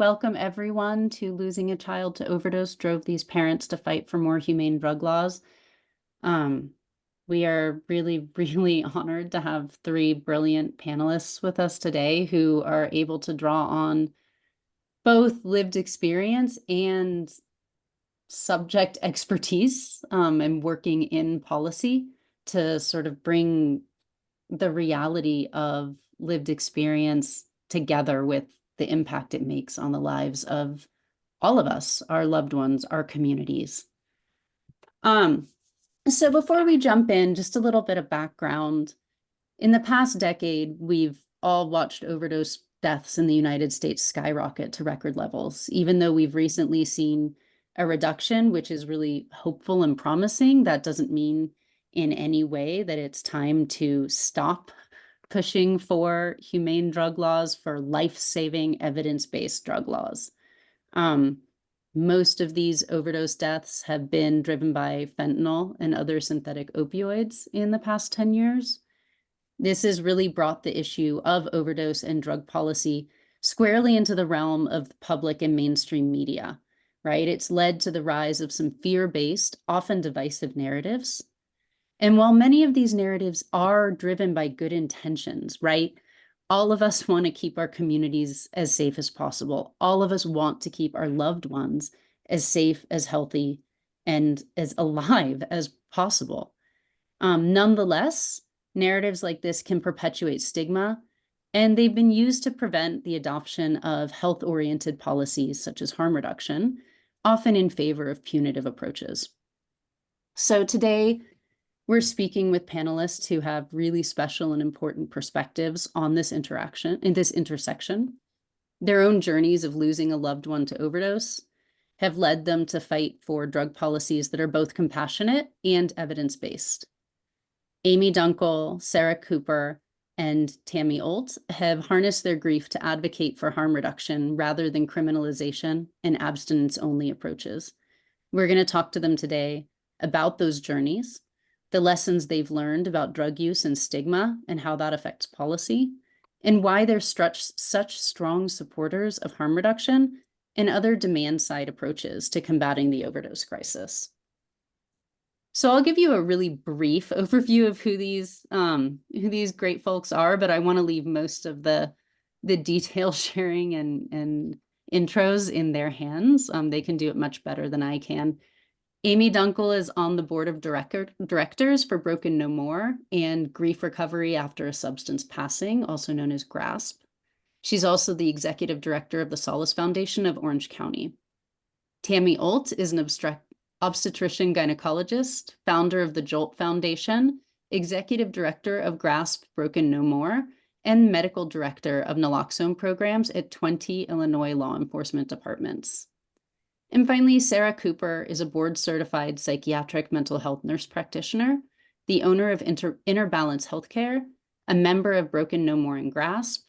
Welcome everyone to Losing a Child to Overdose drove these parents to fight for more humane drug laws. Um, we are really, really honored to have three brilliant panelists with us today who are able to draw on both lived experience and subject expertise and working in policy to sort of bring the reality of lived experience together with the impact it makes on the lives of all of us, our loved ones, our communities. So before we jump in, just a little bit of background. In the past decade, we've all watched overdose deaths in the United States skyrocket to record levels, even though we've recently seen a reduction, which is really hopeful and promising. That doesn't mean in any way that it's time to stop pushing for humane drug laws, for life-saving, evidence-based drug laws. Most of these overdose deaths have been driven by fentanyl and other synthetic opioids in the past 10 years. This has really brought the issue of overdose and drug policy squarely into the realm of public and mainstream media, right? It's led to the rise of some fear-based, often divisive narratives. And while many of these narratives are driven by good intentions, right? All of us want to keep our communities as safe as possible. All of us want to keep our loved ones as safe, as healthy, and as alive as possible. Nonetheless, narratives like this can perpetuate stigma, and they've been used to prevent the adoption of health-oriented policies such as harm reduction, often in favor of punitive approaches. So today, we're speaking with panelists who have really special and important perspectives on this intersection. Their own journeys of losing a loved one to overdose have led them to fight for drug policies that are both compassionate and evidence-based. Amy Dunkel, Sarah Cooper, and Tammy Olt have harnessed their grief to advocate for harm reduction rather than criminalization and abstinence-only approaches. We're going to talk to them today about those journeys, the lessons they've learned about drug use and stigma and how that affects policy, and why they're such strong supporters of harm reduction and other demand-side approaches to combating the overdose crisis. So I'll give you a really brief overview of who these great folks are, but I want to leave most of the detail sharing and intros in their hands. They can do it much better than I can. Amy Dunkel is on the board of directors for Broken No More and Grief Recovery After a Substance Passing, also known as GRASP. She's also the executive director of the Solace Foundation of Orange County. Tammy Olt is an obstetrician gynecologist, founder of the Jolt Foundation, executive director of GRASP Broken No More, and medical director of naloxone programs at 20 Illinois law enforcement departments. And finally, Sarah Cooper is a board-certified psychiatric mental health nurse practitioner, the owner of Inner Balance Healthcare, a member of Broken No More and GRASP,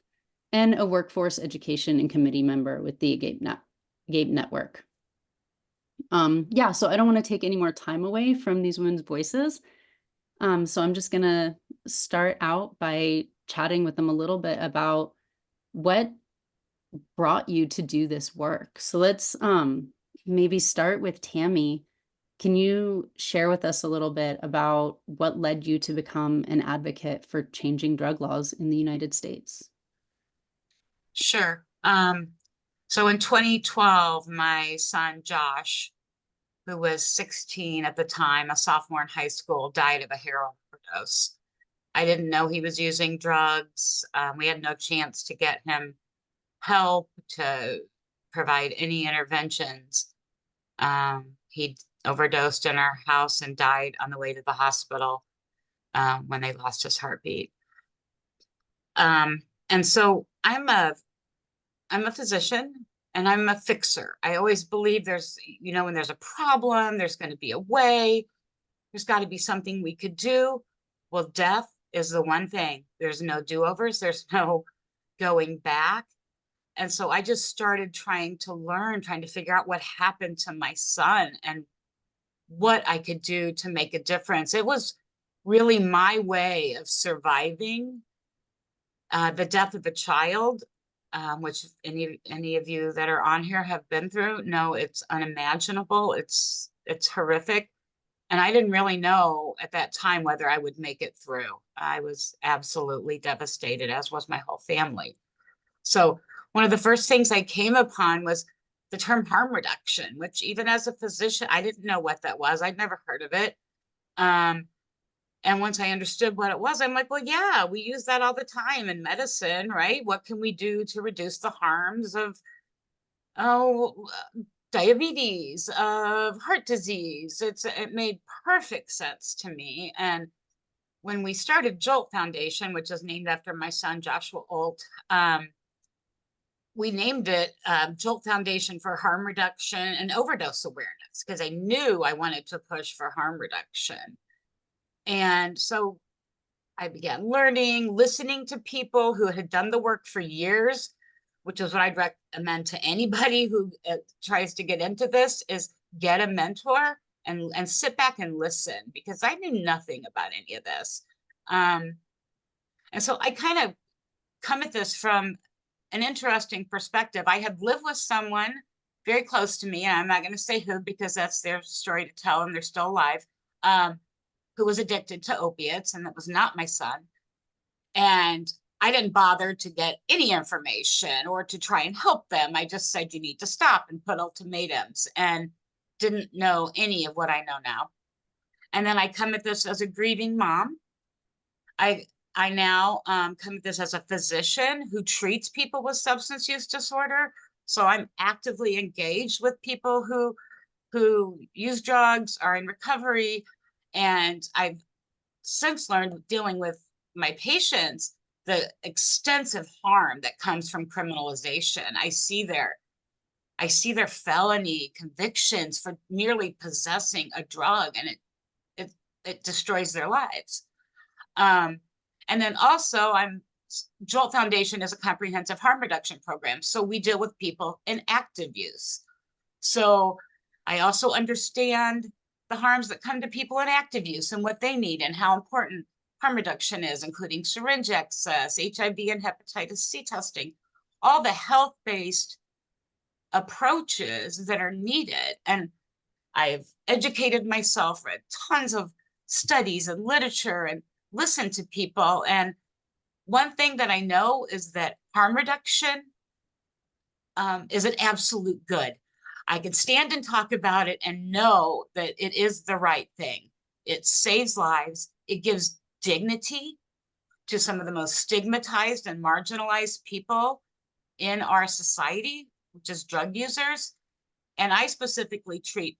and a workforce education and committee member with the AGAPE Network. So I don't want to take any more time away from these women's voices. So I'm just going to start out by chatting with them a little bit about what brought you to do this work. So let's maybe start with Tammy. Can you share with us a little bit about what led you to become an advocate for changing drug laws in the United States? Sure. So in 2012, my son Josh, who was 16 at the time, a sophomore in high school, died of a heroin overdose. I didn't know he was using drugs. We had no chance to get him help, to provide any interventions. He overdosed in our house and died on the way to the hospital when they lost his heartbeat. And so I'm a physician and I'm a fixer. I always believe there's, when there's a problem, there's going to be a way. There's got to be something we could do. Well, death is the one thing. There's no do-overs. There's no going back. And so I just started trying to figure out what happened to my son and what I could do to make a difference. It was really my way of surviving the death of a child which any of you that are on here have been through, know it's unimaginable. It's horrific. And I didn't really know at that time whether I would make it through. I was absolutely devastated, as was my whole family. So one of the first things I came upon was the term harm reduction, which even as a physician, I didn't know what that was. I'd never heard of it. And once I understood what it was, I'm like, well, yeah, we use that all the time in medicine, right? What can we do to reduce the harms of, oh, diabetes, of heart disease? It made perfect sense to me. And when we started Jolt Foundation, which is named after my son, Joshua Olt, we named it Jolt Foundation for Harm Reduction and Overdose Awareness, because I knew I wanted to push for harm reduction. And so I began learning, listening to people who had done the work for years, which is what I'd recommend to anybody who tries to get into this, is get a mentor and sit back and listen, because I knew nothing about any of this. And so I kind of come at this from an interesting perspective. I had lived with someone very close to me, and I'm not going to say who because that's their story to tell and they're still alive, who was addicted to opiates, and that was not my son. And I didn't bother to get any information or to try and help them. I just said, you need to stop, and put ultimatums, and didn't know any of what I know now. And then I come at this as a grieving mom. I now come at this as a physician who treats people with substance use disorder. So I'm actively engaged with people who use drugs, are in recovery. And I've since learned, dealing with my patients, the extensive harm that comes from criminalization. I see their felony convictions for merely possessing a drug, and it destroys their lives. And then also Jolt Foundation is a comprehensive harm reduction program. So we deal with people in active use. So I also understand the harms that come to people in active use and what they need and how important harm reduction is, including syringe access, HIV and hepatitis C testing, all the health-based approaches that are needed. And I've educated myself, read tons of studies and literature, and listened to people. And one thing that I know is that harm reduction is an absolute good. I can stand and talk about it and know that it is the right thing. It saves lives. It gives dignity to some of the most stigmatized and marginalized people in our society, which is drug users. And I specifically treat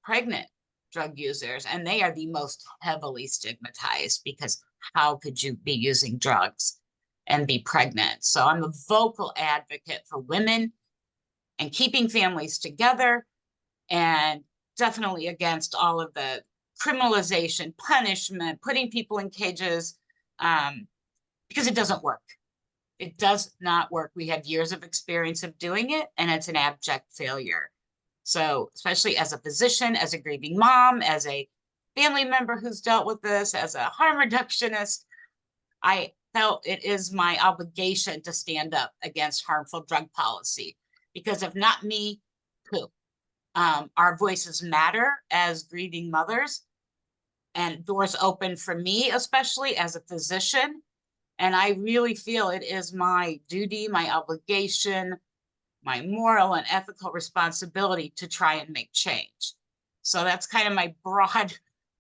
pregnant drug users, and they are the most heavily stigmatized, because how could you be using drugs and be pregnant? So I'm a vocal advocate for women and keeping families together, and definitely against all of the criminalization, punishment, putting people in cages, because it doesn't work. It does not work. We have years of experience of doing it, and it's an abject failure. So especially as a physician, as a grieving mom, as a family member who's dealt with this, as a harm reductionist, I felt it is my obligation to stand up against harmful drug policy, because if not me, who? Our voices matter as grieving mothers, and doors open for me, especially as a physician. And I really feel it is my duty, my obligation, my moral and ethical responsibility to try and make change. So that's kind of my broad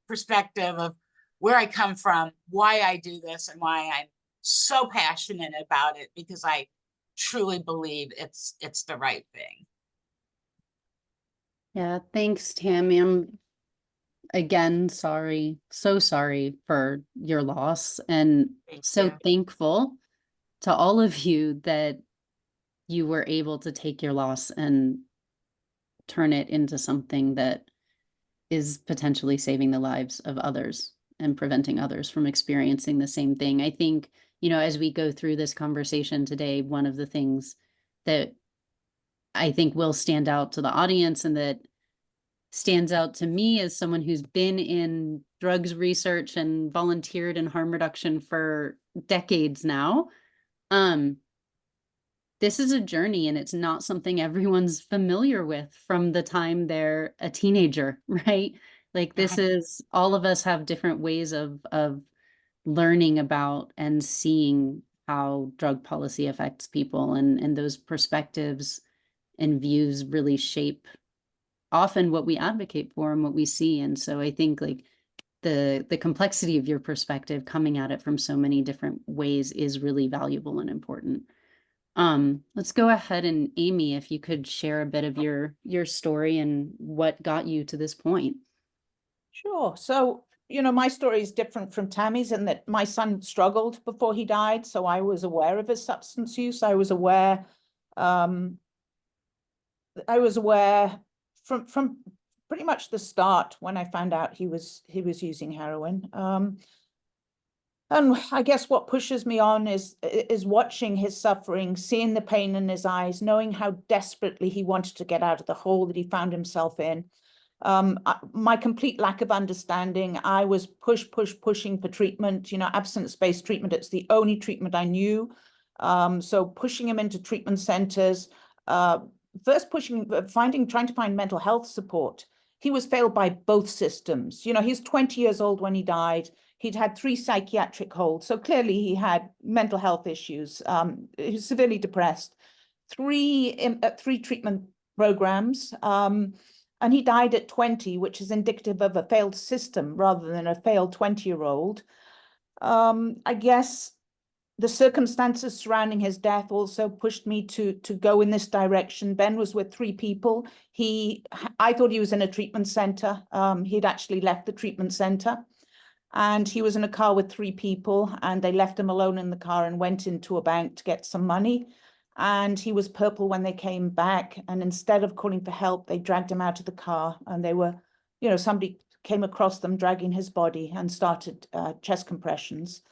perspective of where I come from, why I do this, and why I'm so passionate about it, because I truly believe it's the right thing. Yeah, thanks, Tammy. I'm again sorry, so sorry for your loss, and Thank so you. thankful to all of you that you were able to take your loss and turn it into something that is potentially saving the lives of others and preventing others from experiencing the same thing. I think, as we go through this conversation today, one of the things that I think will stand out to the audience, and that stands out to me as someone who's been in drugs research and volunteered in harm reduction for decades now, this is a journey and it's not something everyone's familiar with from the time they're a teenager, right? Like this is all of us have different ways of learning about and seeing how drug policy affects people, and those perspectives and views really shape often what we advocate for and what we see. And so I think like the complexity of your perspective coming at it from so many different ways is really valuable and important. Let's go ahead and Amy, if you could share a bit of your story and what got you to this point. Sure. So, my story is different from Tammy's in that my son struggled before he died. So I was aware of his substance use. Um, I was aware from pretty much the start when I found out he was using heroin. And I guess what pushes me on is watching his suffering, seeing the pain in his eyes, knowing how desperately he wanted to get out of the hole that he found himself in. My complete lack of understanding. I was pushing for treatment, abstinence-based treatment. It's the only treatment I knew. So pushing him into treatment centers, first trying to find mental health support. He was failed by both systems. He's 20 years old when he died. He'd had 3 psychiatric holds. So clearly he had mental health issues. He was severely depressed. 3 treatment programs. And he died at 20, which is indicative of a failed system rather than a failed 20-year-old. I guess the circumstances surrounding his death also pushed me to go in this direction. Ben was with 3 people. I thought he was in a treatment center. He'd actually left the treatment center. And he was in a car with 3 people, and they left him alone in the car and went into a bank to get some money. And he was purple when they came back. And instead of calling for help, they dragged him out of the car. And they were, somebody came across them dragging his body and started chest compressions.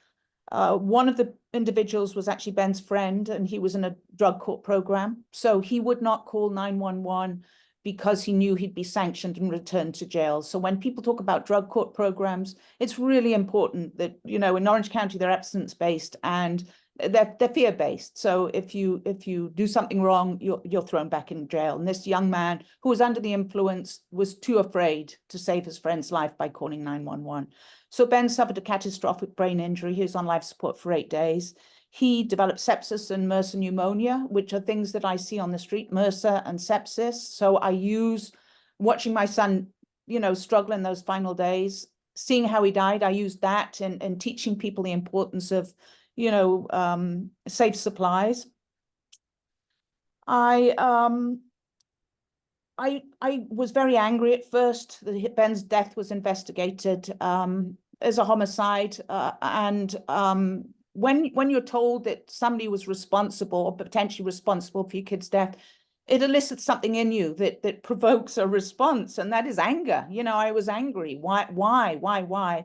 One of the individuals was actually Ben's friend, and he was in a drug court program. So he would not call 911 because he knew he'd be sanctioned and returned to jail. So when people talk about drug court programs, it's really important that, in Orange County, they're abstinence-based and they're fear-based. So if you do something wrong, you're thrown back in jail. And this young man who was under the influence was too afraid to save his friend's life by calling 911. So Ben suffered a catastrophic brain injury. He was on life support for 8 days. He developed sepsis and MRSA pneumonia, which are things that I see on the street, MRSA and sepsis. So I use watching my son, struggle in those final days, seeing how he died. I used that and teaching people the importance of, safe supplies. I was very angry at first. Ben's death was investigated as a homicide, and when you're told that somebody was responsible or potentially responsible for your kid's death, it elicits something in you that provokes a response, and that is anger. I was angry. Why?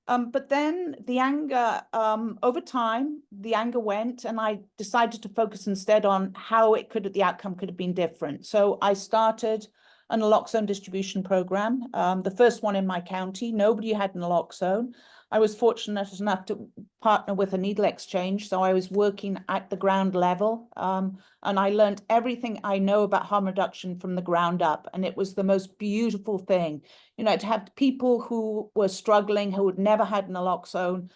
But then the anger, over time, the anger went, and I decided to focus instead on how the outcome could have been different. So I started an naloxone distribution program, the first one in my county. Nobody had naloxone. I was fortunate enough to partner with a needle exchange, so I was working at the ground level, and I learned everything I know about harm reduction from the ground up, and it was the most beautiful thing. To have people who were struggling, who had never had naloxone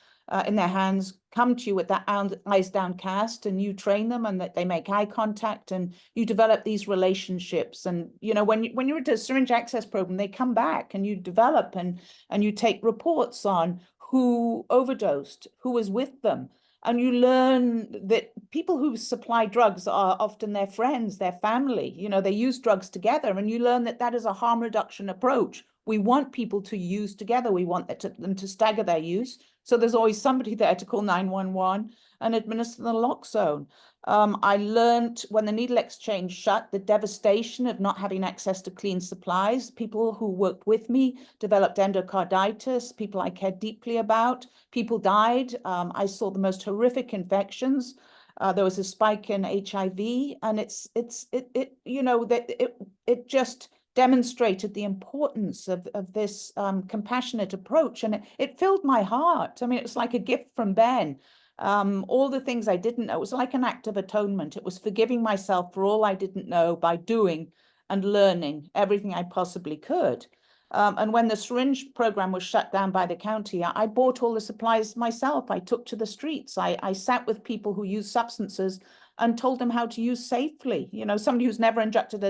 in their hands, come to you with that eyes downcast, and you train them, and that they make eye contact, and you develop these relationships. And when you're at a syringe access program, they come back, and you develop and you take reports on who overdosed, who was with them. And you learn that people who supply drugs are often their friends, their family. They use drugs together, and you learn that that is a harm reduction approach. We want people to use together. We want them to stagger their use. So there's always somebody there to call 911 and administer the naloxone. I learned when the needle exchange shut, the devastation of not having access to clean supplies. People who worked with me developed endocarditis, people I cared deeply about. People died. I saw the most horrific infections. There was a spike in HIV, and it just demonstrated the importance of this compassionate approach, and it filled my heart. I mean, it's like a gift from Ben. all the things I didn't know. It was like an act of atonement. It was forgiving myself for all I didn't know by doing and learning everything I possibly could. And when the syringe program was shut down by the county, I bought all the supplies myself. I took to the streets. I sat with people who use substances and told them how to use safely. You know, somebody who's never injected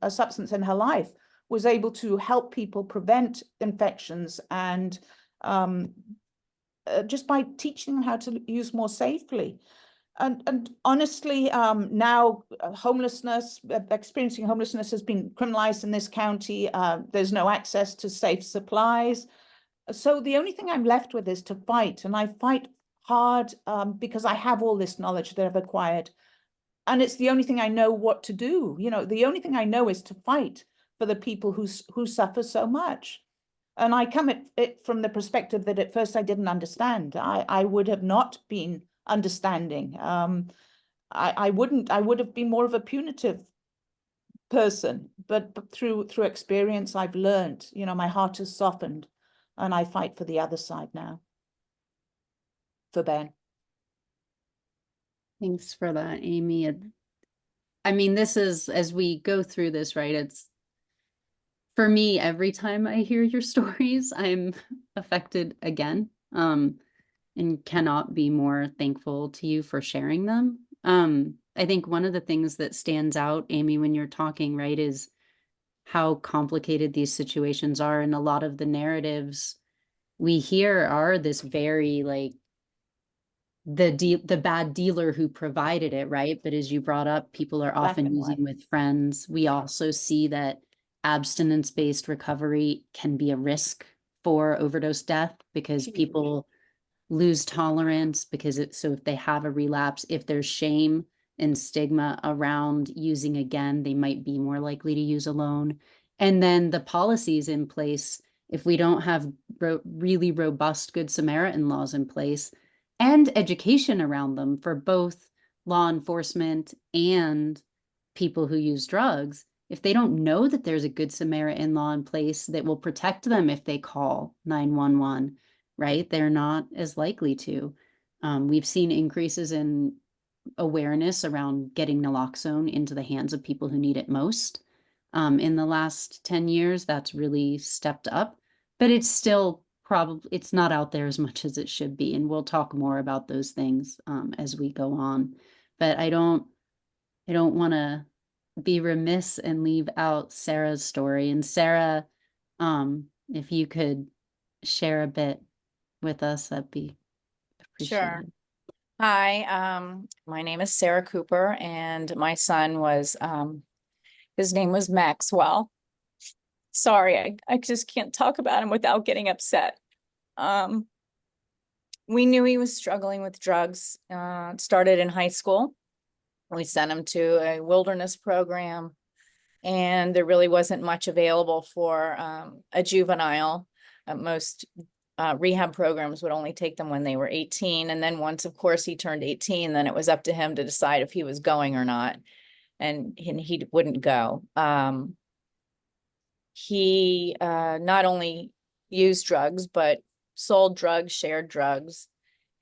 a substance in her life was able to help people prevent infections and just by teaching them how to use more safely. And honestly, now homelessness, experiencing homelessness has been criminalized in this county. There's no access to safe supplies. So the only thing I'm left with is to fight. And I fight hard because I have all this knowledge that I've acquired. And it's the only thing I know what to do. You know, the only thing I know is to fight for the people who suffer so much. And I come at it from the perspective that at first I didn't understand. I would have not been understanding. I would have been more of a punitive person, but through experience, I've learned, you know, my heart has softened and I fight for the other side now, for Ben. Thanks for that, Amy. I mean, this is, as we go through this, right, it's, for me, every time I hear your stories, I'm affected again, and cannot be more thankful to you for sharing them. I think one of the things that stands out, Amy, when you're talking, right, is how complicated these situations are. And a lot of the narratives we hear are this very like the bad dealer who provided it, right? But as you brought up, people are Black often and using white. with friends. We also see that abstinence-based recovery can be a risk for overdose death because Huge. people lose tolerance because so if they have a relapse, if there's shame and stigma around using again, they might be more likely to use alone. And then the policies in place, if we don't have really robust Good Samaritan laws in place and education around them for both law enforcement and people who use drugs, if they don't know that there's a Good Samaritan law in place that will protect them if they call 911, right? They're not as likely to. We've seen increases in awareness around getting naloxone into the hands of people who need it most. In the last 10 years, that's really stepped up, but it's still probably, it's not out there as much as it should be. And we'll talk more about those things as we go on. But I don't want to be remiss and leave out Sarah's story. And Sarah, if you could share a bit with us, that'd be Sure. appreciated. Hi, my name is Sarah Cooper and my son was, his name was Maxwell. Sorry, I just can't talk about him without getting upset. We knew he was struggling with drugs. It started in high school. We sent him to a wilderness program and there really wasn't much available for a juvenile. Most rehab programs would only take them when they were 18. And then once, of course, he turned 18, then it was up to him to decide if he was going or not. And he wouldn't go. He not only used drugs, but sold drugs, shared drugs.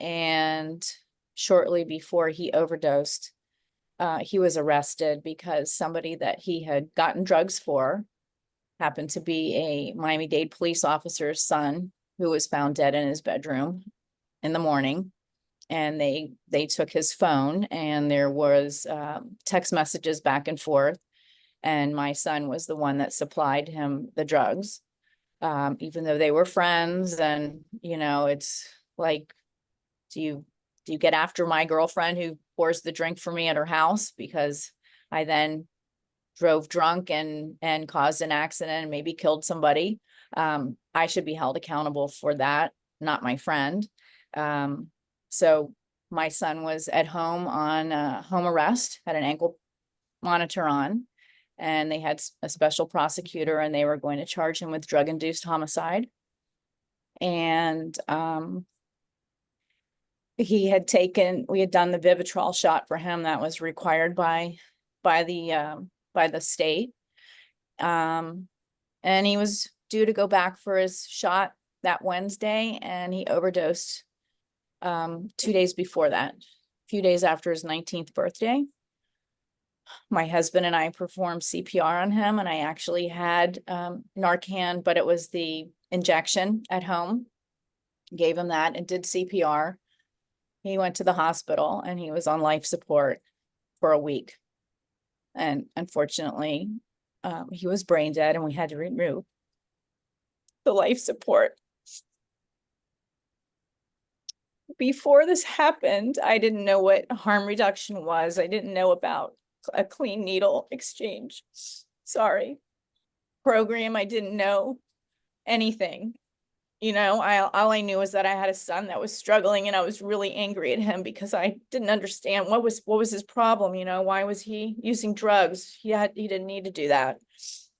And shortly before he overdosed, he was arrested because somebody that he had gotten drugs for happened to be a Miami-Dade police officer's son who was found dead in his bedroom in the morning. And they took his phone and there was text messages back and forth. And my son was the one that supplied him the drugs, even though they were friends. And, you know, it's like, do you get after my girlfriend who pours the drink for me at her house because I then drove drunk and caused an accident and maybe killed somebody? I should be held accountable for that, not my friend. So my son was at home on home arrest, had an ankle monitor on, and they had a special prosecutor and they were going to charge him with drug-induced homicide. And we had done the Vivitrol shot for him that was required by the state. And he was due to go back for his shot that Wednesday and he overdosed 2 days before that, a few days after his 19th birthday. My husband and I performed CPR on him, and I actually had Narcan, but it was the injection at home. Gave him that and did CPR. He went to the hospital and he was on life support for a week. And unfortunately, he was brain dead and we had to remove the life support. Before this happened, I didn't know what harm reduction was. I didn't know about a clean needle exchange. Sorry. Program. I didn't know anything. You know, all I knew was that I had a son that was struggling, and I was really angry at him because I didn't understand what was his problem. You know, why was he using drugs? He didn't need to do that.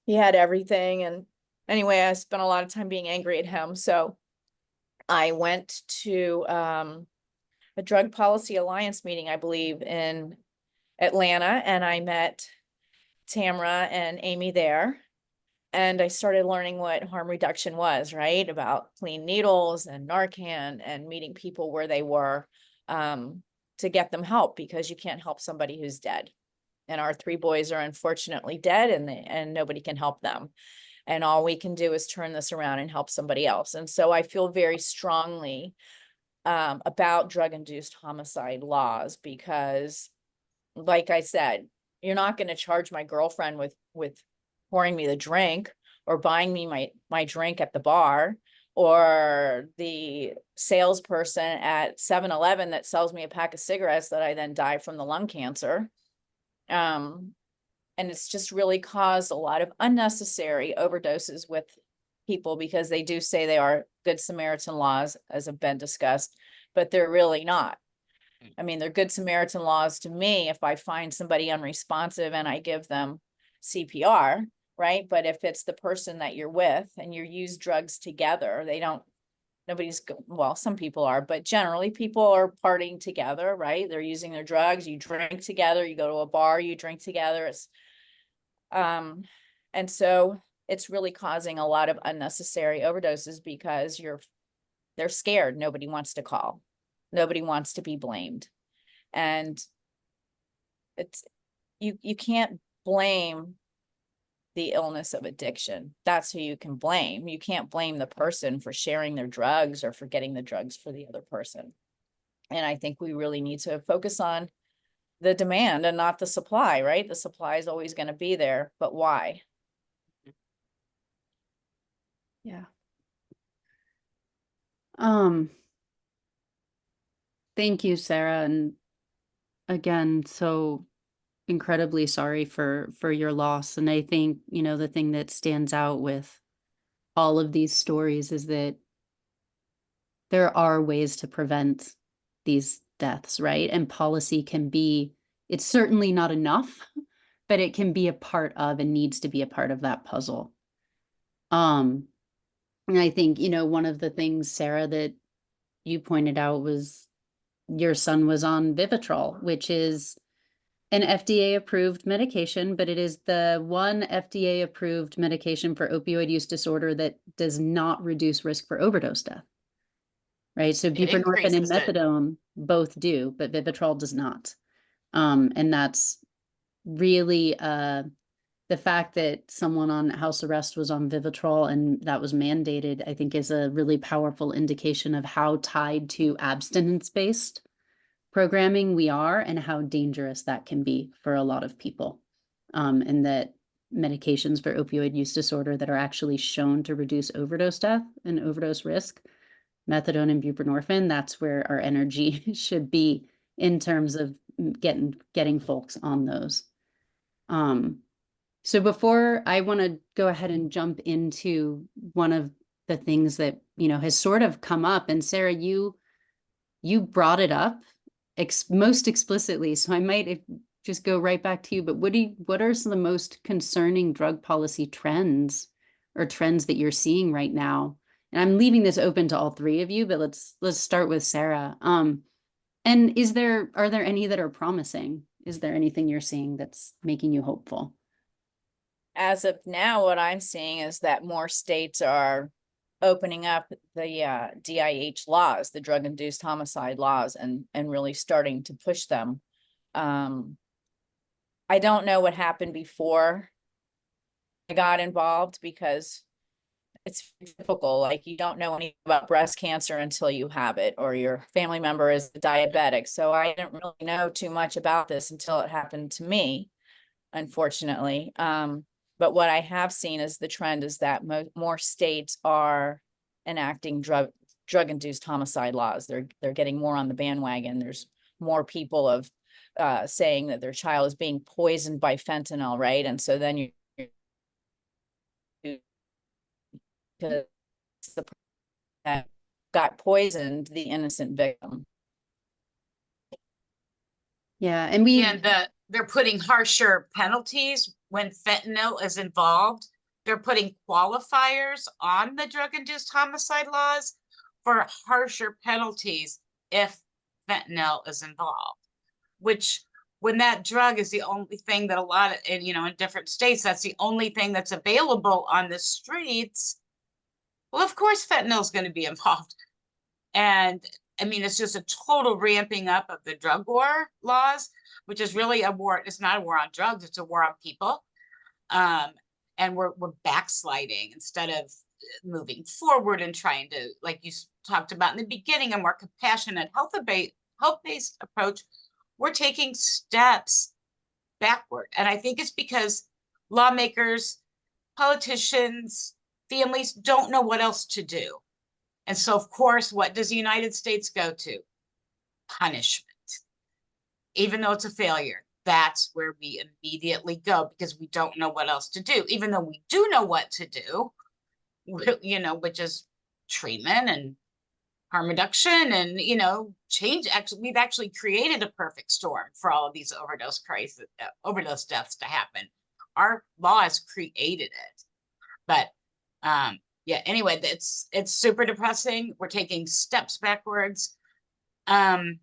He had everything. And anyway, I spent a lot of time being angry at him. So I went to a Drug Policy Alliance meeting, I believe, in Atlanta, and I met Tamara and Amy there. And I started learning what harm reduction was, right? About clean needles and Narcan, and meeting people where they were to get them help, because you can't help somebody who's dead. And our 3 boys are unfortunately dead, and nobody can help them. And all we can do is turn this around and help somebody else. And so I feel very strongly about drug-induced homicide laws, because, like I said, you're not going to charge my girlfriend with pouring me the drink, or buying me my drink at the bar, or the salesperson at 7-Eleven that sells me a pack of cigarettes that I then die from the lung cancer. And it's just really caused a lot of unnecessary overdoses with people, because they do say they are Good Samaritan laws, as have been discussed, but they're really not. I mean, they're Good Samaritan laws to me if I find somebody unresponsive and I give them CPR, right? But if it's the person that you're with and you use drugs together, well, some people are, but generally people are partying together, right? They're using their drugs, you drink together, you go to a bar, you drink together. And so it's really causing a lot of unnecessary overdoses, because they're scared. Nobody wants to call. Nobody wants to be blamed. And you can't blame the illness of addiction. That's who you can blame. You can't blame the person for sharing their drugs or for getting the drugs for the other person. And I think we really need to focus on the demand and not the supply, right? The supply is always going to be there, but why? Yeah. Thank you, Sarah. And again, so incredibly sorry for your loss. And I think, you know, the thing that stands out with all of these stories is that there are ways to prevent these deaths, right? And policy can be, it's certainly not enough, but it can be a part of, and needs to be a part of, that puzzle. And I think, you know, one of the things, Sarah, that you pointed out was your son was on Vivitrol, which is an FDA-approved medication, but it is the one FDA-approved medication for opioid use disorder that does not reduce risk for overdose death. Right? So It buprenorphine and increases it. methadone both do, but Vivitrol does not. And that's really the fact that someone on house arrest was on Vivitrol and that was mandated, I think, is a really powerful indication of how tied to abstinence-based programming we are, and how dangerous that can be for a lot of people. And that medications for opioid use disorder that are actually shown to reduce overdose death and overdose risk, methadone and buprenorphine, that's where our energy should be in terms of getting folks on those. So before, I want to go ahead and jump into one of the things that, you know, has sort of come up, and Sarah, you brought it up most explicitly, so I might just go right back to you. But what are some of the most concerning drug policy trends, or trends that you're seeing right now? And I'm leaving this open to all 3 of you, but let's start with Sarah. And are there any that are promising? Is there anything you're seeing that's making you hopeful? As of now, what I'm seeing is that more states are opening up the DIH laws, the drug-induced homicide laws, and really starting to push them. I don't know what happened before I got involved, because it's typical, like you don't know anything about breast cancer until you have it, or your family member is diabetic. So I didn't really know too much about this until it happened to me, unfortunately. But what I have seen is the trend is that more states are enacting drug-induced homicide laws. They're getting more on the bandwagon. There's more people of saying that their child is being poisoned by fentanyl, right? And so then you the that got poisoned, the innocent victim. Yeah, and we And they're putting harsher penalties when fentanyl is involved. They're putting qualifiers on the drug-induced homicide laws for harsher penalties if fentanyl is involved. Which, when that drug is the only thing that a lot of, and you know, in different states, that's the only thing that's available on the streets. Well, of course, fentanyl is going to be involved. And I mean, it's just a total ramping up of the drug war laws, which is really a war. It's not a war on drugs, it's a war on people. And we're backsliding instead of moving forward and trying to, like you talked about in the beginning, a more compassionate, health-based approach. We're taking steps backward. And I think it's because lawmakers, politicians, families don't know what else to do. And so, of course, what does the United States go to? Punishment. Even though it's a failure, that's where we immediately go, because we don't know what else to do, even though we do know what to do, you know, which is treatment and harm reduction and, you know, change. Actually, we've actually created a perfect storm for all of these overdose deaths to happen. Our laws created it. But yeah, anyway, it's super depressing. We're taking steps backwards. The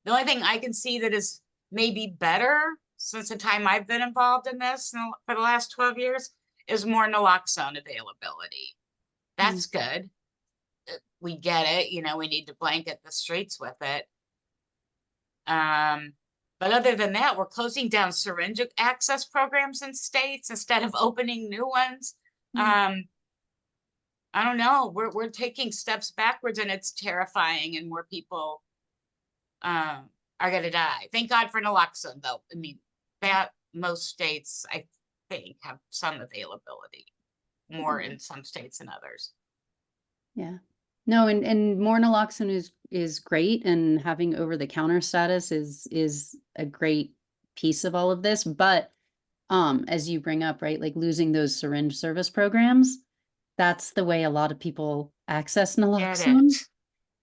only thing I can see that is maybe better since the time I've been involved in this for the last 12 years is more naloxone availability. That's good. We get it, you know, we need to blanket the streets with it. But other than that, we're closing down syringe access programs in states instead of opening new ones. I don't know, we're taking steps backwards, and it's terrifying, and more people are gonna die. Thank God for naloxone, though. I mean, that most states, I think, have some availability, more in some states than others. Yeah. No, and more naloxone is great, and having over-the-counter status is a great piece of all of this. But as you bring up, right, like losing those syringe service programs, that's the way a lot of people access naloxone.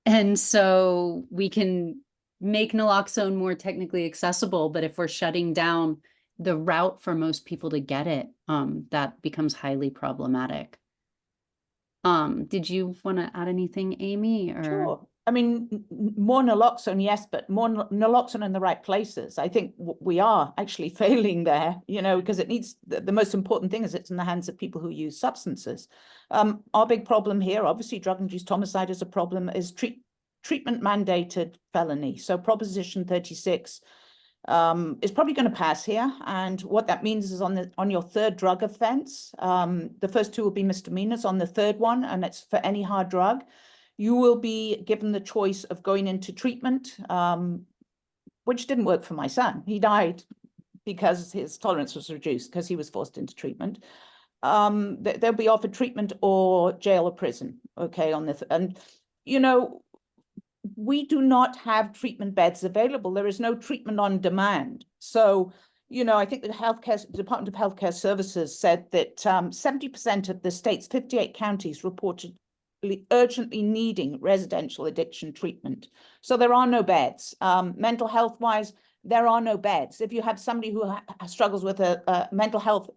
And so we can make naloxone more technically accessible, but if we're shutting down the route for most people to get it, that becomes highly problematic. Did you want to add anything, Amy? Or Sure. I mean, more naloxone, yes, but more naloxone in the right places. I think we are actually failing there, you know, because it needs, the most important thing is it's in the hands of people who use substances. Our big problem here, obviously drug-induced homicide is a problem, is treatment mandated felony. So Proposition 36 is probably going to pass here. And what that means is on your third drug offense, the first two will be misdemeanors. On the third one, and it's for any hard drug, you will be given the choice of going into treatment, which didn't work for my son. He died because his tolerance was reduced because he was forced into treatment. They'll be offered treatment or jail or prison. Okay, on this, and you know, we do not have treatment beds available. There is no treatment on demand. So, you know, I think the Department of Healthcare Services said that 70% of the state's 58 counties reported urgently needing residential addiction treatment. So there are no beds. Mental health wise, there are no beds. If you have somebody who struggles with a mental health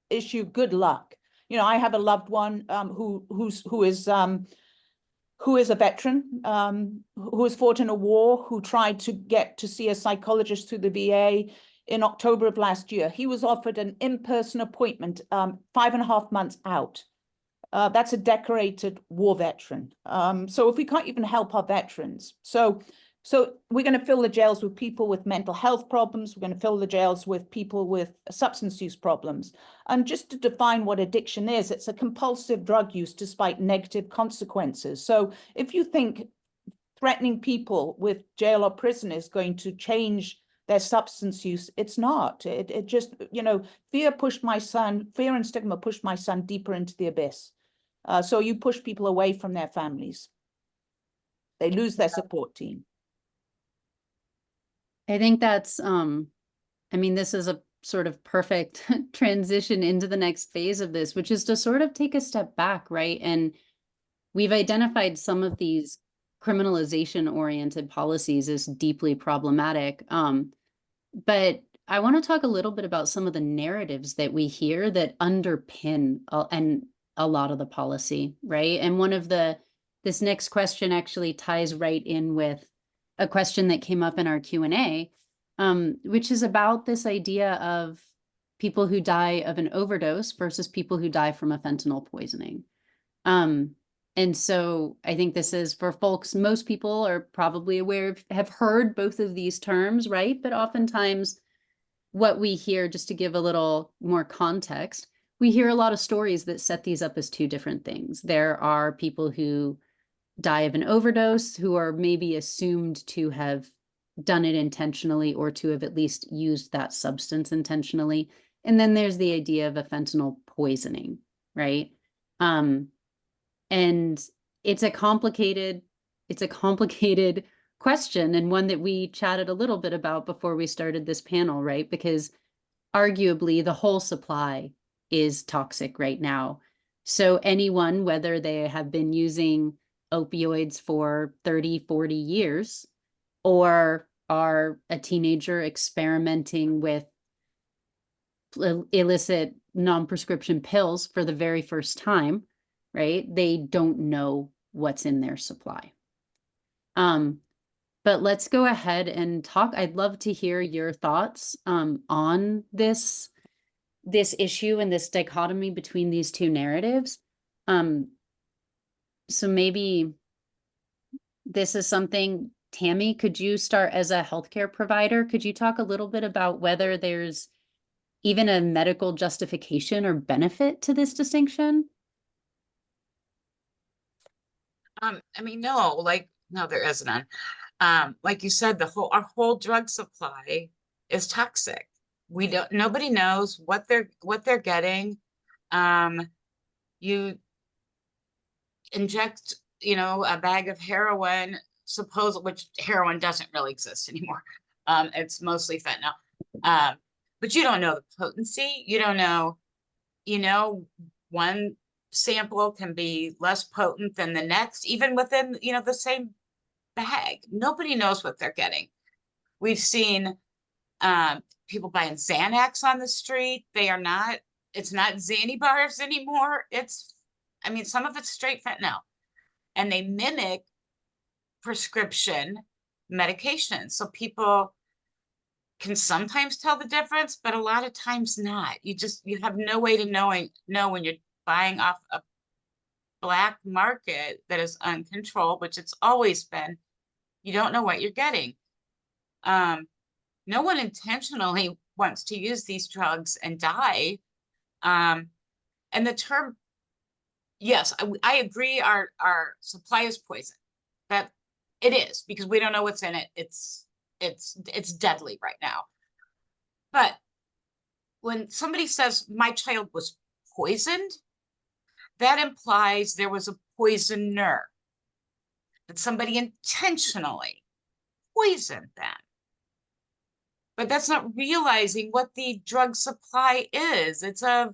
issue, good luck. You know, I have a loved one who is a veteran, who has fought in a war, who tried to get to see a psychologist through the VA in October of last year. He was offered an in-person appointment 5.5 months out. That's a decorated war veteran. So if we can't even help our veterans, so we're going to fill the jails with people with mental health problems. We're going to fill the jails with people with substance use problems. And just to define what addiction is, it's a compulsive drug use despite negative consequences. So if you think threatening people with jail or prison is going to change their substance use, it's not. It just, fear and stigma pushed my son deeper into the abyss. So you push people away from their families. They lose their support team. I think that's, this is a sort of perfect transition into the next phase of this, which is to sort of take a step back, right? And we've identified some of these criminalization-oriented policies as deeply problematic. But I want to talk a little bit about some of the narratives that we hear that underpin a lot of the policy, right? And this next question actually ties right in with a question that came up in our Q&A, which is about this idea of people who die of an overdose versus people who die from a fentanyl poisoning. And so I think this is for folks, most people are probably aware of, have heard both of these terms, right? But oftentimes what we hear, just to give a little more context, we hear a lot of stories that set these up as two different things. There are people who die of an overdose who are maybe assumed to have done it intentionally or to have at least used that substance intentionally. And then there's the idea of a fentanyl poisoning, right? And it's a complicated question, and one that we chatted a little bit about before we started this panel, right? Because arguably the whole supply is toxic right now. So anyone, whether they have been using opioids for 30, 40 years, or are a teenager experimenting with illicit non-prescription pills for the very first time, right? They don't know what's in their supply. But let's go ahead and talk. I'd love to hear your thoughts on this issue and this dichotomy between these two narratives. So maybe this is something, Tammy, could you start as a healthcare provider? Could you talk a little bit about whether there's even a medical justification or benefit to this distinction? No, there is none. Like you said, our whole drug supply is toxic. Nobody knows what they're getting. You inject, a bag of heroin, which heroin doesn't really exist anymore. It's mostly fentanyl. But you don't know the potency. You don't know, one sample can be less potent than the next, even within, the same bag. Nobody knows what they're getting. We've seen people buying Xanax on the street. It's not Xanny bars anymore. Some of it's straight fentanyl. And they mimic prescription medication. So people can sometimes tell the difference, but a lot of times not. You have no way to know when you're buying off a black market that is uncontrolled, which it's always been. You don't know what you're getting. No one intentionally wants to use these drugs and die. And the term, yes, I agree, our supply is poison. That it is, because we don't know what's in it. It's deadly right now. But when somebody says my child was poisoned, that implies there was a poisoner, that somebody intentionally poisoned them. But that's not realizing what the drug supply is. It's a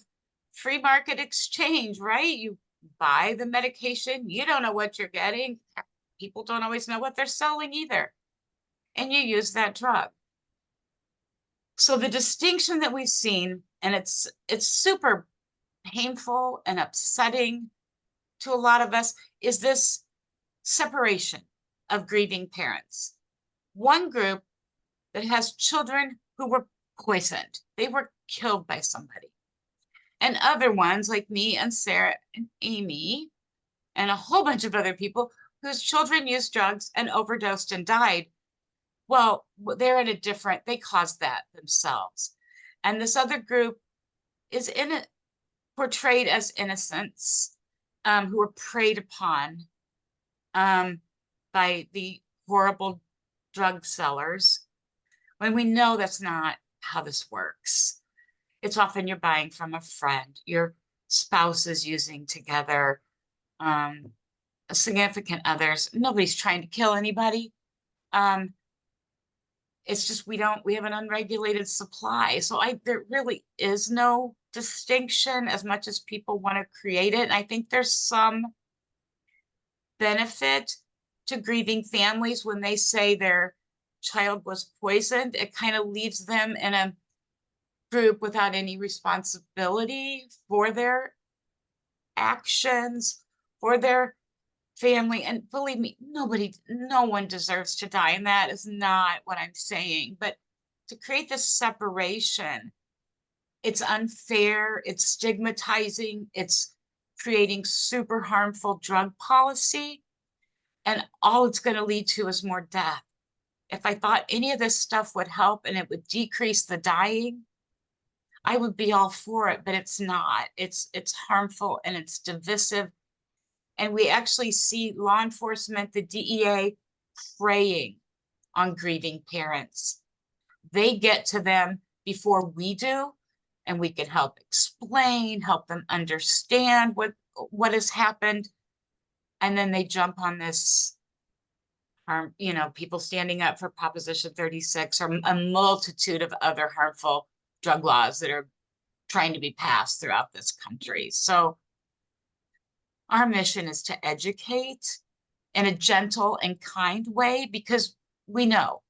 free market exchange, right? You buy the medication, you don't know what you're getting. People don't always know what they're selling either. And you use that drug. So the distinction that we've seen, and it's super painful and upsetting to a lot of us, is this separation of grieving parents. One group that has children who were poisoned. They were killed by somebody. and other ones like me and Sarah and Amy and a whole bunch of other people whose children used drugs and overdosed and died. Well, they're in a different, they caused that themselves. And this other group is portrayed as innocents, who were preyed upon by the horrible drug sellers, when we know that's not how this works. It's often you're buying from a friend, your spouse is using together, significant others. Nobody's trying to kill anybody. It's just we have an unregulated supply. So there really is no distinction as much as people want to create it. And I think there's some benefit to grieving families when they say their child was poisoned. It kind of leaves them in a group without any responsibility for their actions, for their family. And believe me, no one deserves to die. And that is not what I'm saying. But to create this separation, it's unfair, it's stigmatizing, it's creating super harmful drug policy. And all it's going to lead to is more death. If I thought any of this stuff would help and it would decrease the dying, I would be all for it, but it's not. It's harmful and it's divisive. And we actually see law enforcement, the DEA, preying on grieving parents. They get to them before we do, and we can help explain, help them understand what has happened. And then they jump on this people standing up for Proposition 36 or a multitude of other harmful drug laws that are trying to be passed throughout this country. So our mission is to educate in a gentle and kind way, because we know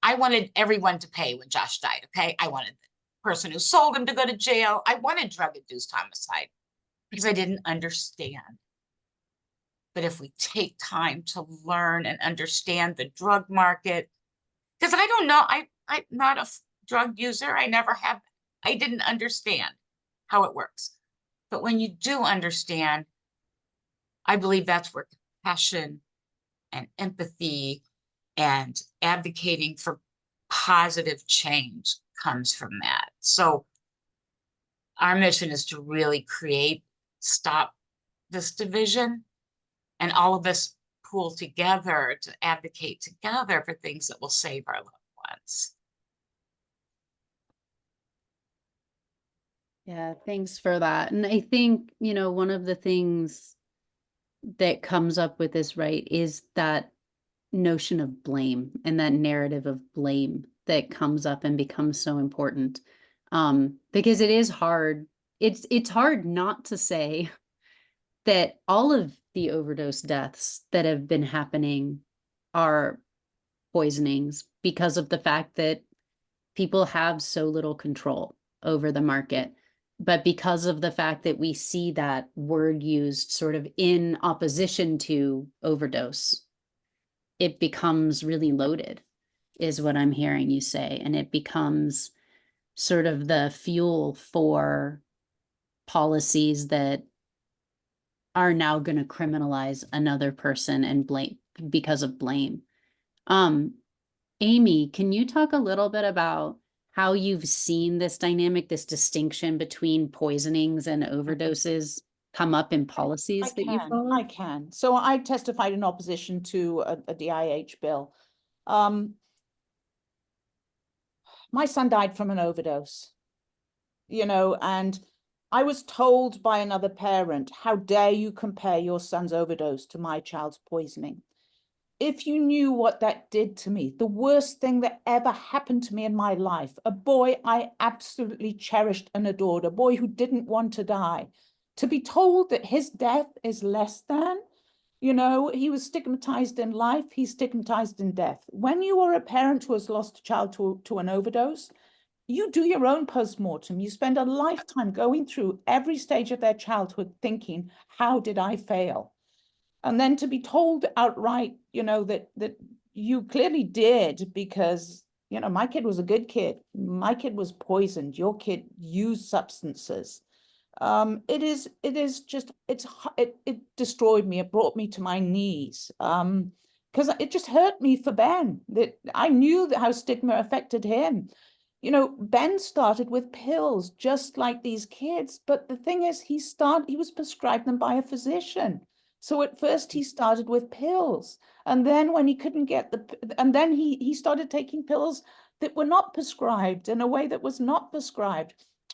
I wanted everyone to pay when Josh died, okay? I wanted the person who sold him to go to jail. I wanted drug-induced homicide because I didn't understand. But if we take time to learn and understand the drug market, because I don't know, I'm not a drug user. I didn't understand how it works. But when you do understand, I believe that's where compassion and empathy and advocating for positive change comes from that. So our mission is to really stop this division, and all of us pool together to advocate together for things that will save our loved ones. Yeah, thanks for that. And I think, one of the things that comes up with this, right, is that notion of blame and that narrative of blame that comes up and becomes so important. Because it is hard. It's hard not to say that all of the overdose deaths that have been happening are poisonings, because of the fact that people have so little control over the market. But because of the fact that we see that word used sort of in opposition to overdose, it becomes really loaded, is what I'm hearing you say. And it becomes sort of the fuel for policies that are now going to criminalize another person and blame because of blame. Amy, can you talk a little bit about how you've seen this dynamic, this distinction between poisonings and overdoses come up in policies that you follow? I can. So I testified in opposition to a DIH bill. My son died from an overdose, and I was told by another parent, how dare you compare your son's overdose to my child's poisoning? If you knew what that did to me, the worst thing that ever happened to me in my life, a boy I absolutely cherished and adored, a boy who didn't want to die, to be told that his death is less than, he was stigmatized in life, he's stigmatized in death. When you are a parent who has lost a child to an overdose, you do your own postmortem. You spend a lifetime going through every stage of their childhood thinking, how did I fail? And then to be told outright, that you clearly did, because, my kid was a good kid. My kid was poisoned. Your kid used substances. It is just, it destroyed me. It brought me to my knees. Because it just hurt me for Ben, that I knew that how stigma affected him. You know, Ben started with pills just like these kids, but the thing is, he was prescribed them by a physician. So at first he started with pills, and then when he couldn't get and then he started taking pills that were not prescribed in a way that was not prescribed.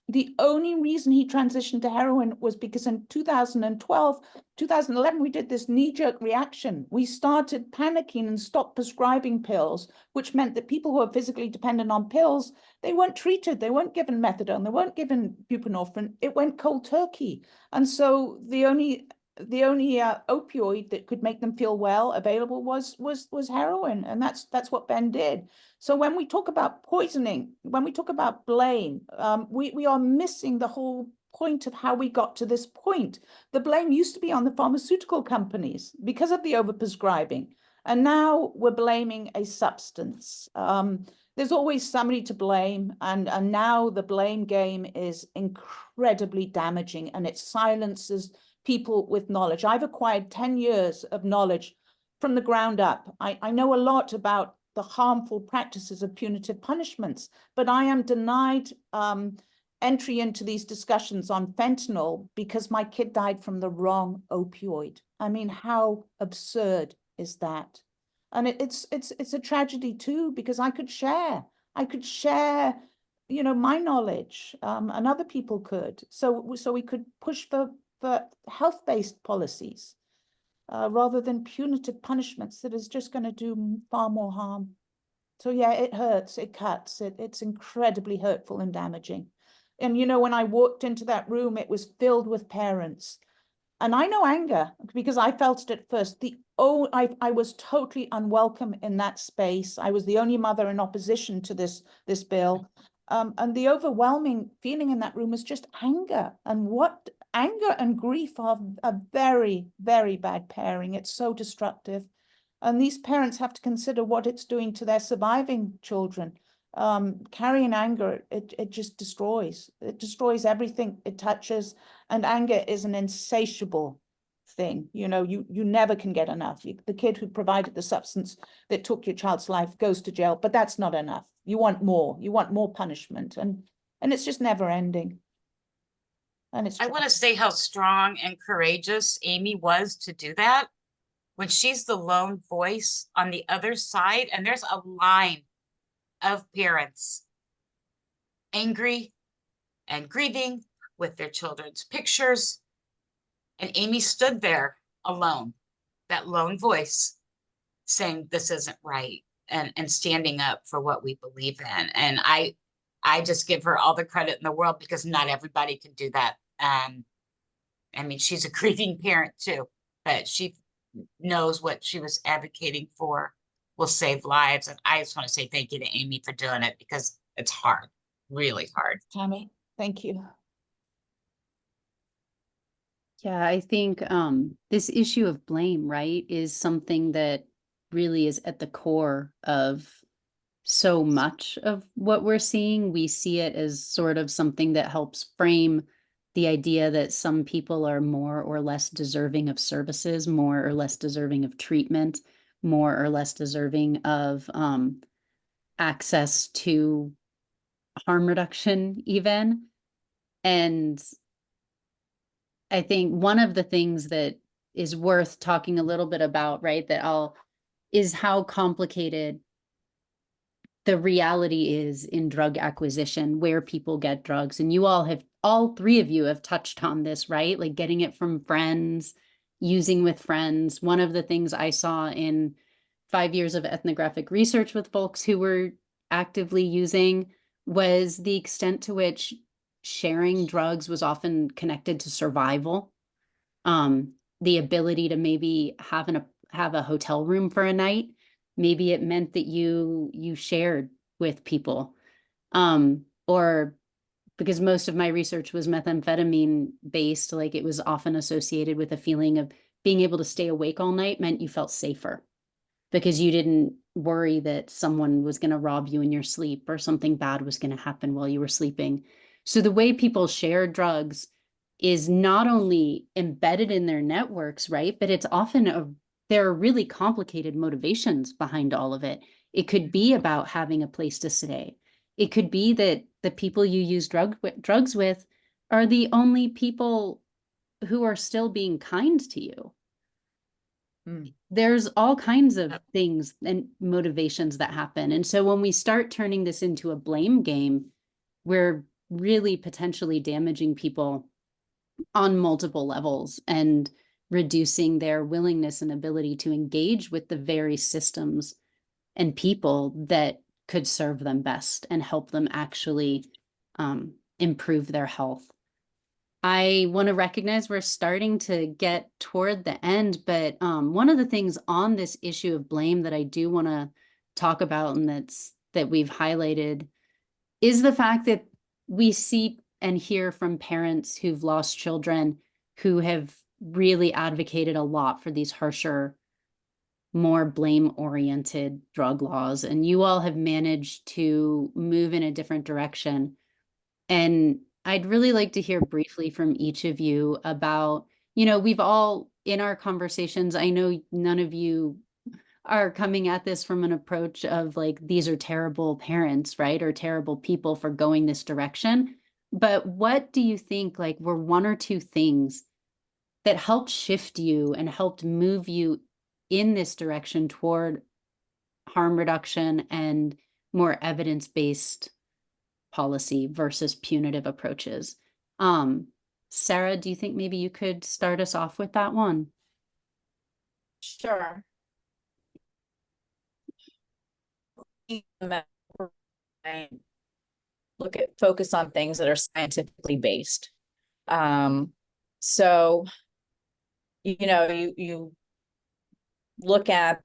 The only reason he transitioned to heroin was because in 2012, 2011, we did this knee-jerk reaction. We started panicking and stopped prescribing pills, which meant that people who are physically dependent on pills, they weren't treated. They weren't given methadone. They weren't given buprenorphine. It went cold turkey. And so the only opioid that could make them feel well available was heroin, and that's what Ben did. So when we talk about poisoning, when we talk about blame, we are missing the whole point of how we got to this point. The blame used to be on the pharmaceutical companies because of the overprescribing, and now we're blaming a substance. There's always somebody to blame, and now the blame game is incredibly damaging, and it silences people with knowledge. I've acquired 10 years of knowledge from the ground up. I know a lot about the harmful practices of punitive punishments, but I am denied entry into these discussions on fentanyl because my kid died from the wrong opioid. I mean, how absurd is that? And it's a tragedy too, because I could share, you know, my knowledge, and other people could. So we could push for health-based policies, rather than punitive punishments that is just going to do far more harm. So yeah, it hurts, it cuts, it's incredibly hurtful and damaging. And you know, when I walked into that room, it was filled with parents. And I know anger because I felt it at first. I was totally unwelcome in that space. I was the only mother in opposition to this bill. And the overwhelming feeling in that room was just anger. And what anger and grief are a very, very bad pairing. It's so destructive. And these parents have to consider what it's doing to their surviving children. Carrying anger, it just destroys. It destroys everything it touches. And anger is an insatiable thing. You know, you never can get enough. The kid who provided the substance that took your child's life goes to jail, but that's not enough. You want more punishment, and it's just never ending. And it's I want to say how strong and courageous Amy was to do that when she's the lone voice on the other side, and there's a line of parents angry and grieving with their children's pictures. And Amy stood there alone, that lone voice, saying this isn't right, and standing up for what we believe in. And I just give her all the credit in the world, because not everybody can do that. I mean, she's a grieving parent too, but she knows what she was advocating for will save lives. And I just want to say thank you to Amy for doing it, because it's hard, really hard. Tammy, thank you. Yeah, I think this issue of blame, right, is something that really is at the core of so much of what we're seeing. We see it as sort of something that helps frame the idea that some people are more or less deserving of services, more or less deserving of treatment, more or less deserving of access to harm reduction even. And I think one of the things that is worth talking a little bit about, right, is how complicated the reality is in drug acquisition, where people get drugs. And all three of you have touched on this, right? Like getting it from friends, using with friends. One of the things I saw in 5 years of ethnographic research with folks who were actively using was the extent to which sharing drugs was often connected to survival. The ability to maybe have a hotel room for a night. Maybe it meant that you shared with people, or because most of my research was methamphetamine based, like it was often associated with a feeling of being able to stay awake all night meant you felt safer because you didn't worry that someone was going to rob you in your sleep or something bad was going to happen while you were sleeping. So the way people shared drugs is not only embedded in their networks, right? But it's often there are really complicated motivations behind all of it. It could be about having a place to stay. It could be that the people you use drugs with are the only people who are still being kind to you. There's all kinds of things and motivations that happen. And so when we start turning this into a blame game, we're really potentially damaging people on multiple levels and reducing their willingness and ability to engage with the very systems and people that could serve them best and help them actually improve their health. I want to recognize we're starting to get toward the end, but one of the things on this issue of blame that I do want to talk about and that we've highlighted is the fact that we see and hear from parents who've lost children who have really advocated a lot for these harsher, more blame-oriented drug laws. And you all have managed to move in a different direction. And I'd really like to hear briefly from each of you about, we've all in our conversations, I know none of you are coming at this from an approach of like, these are terrible parents, right? Or terrible people for going this direction. But what do you think like were one or two things that helped shift you and helped move you in this direction toward harm reduction and more evidence-based policy versus punitive approaches? Sarah, do you think maybe you could start us off with that one? Sure. Focus on things that are scientifically based. So, you look at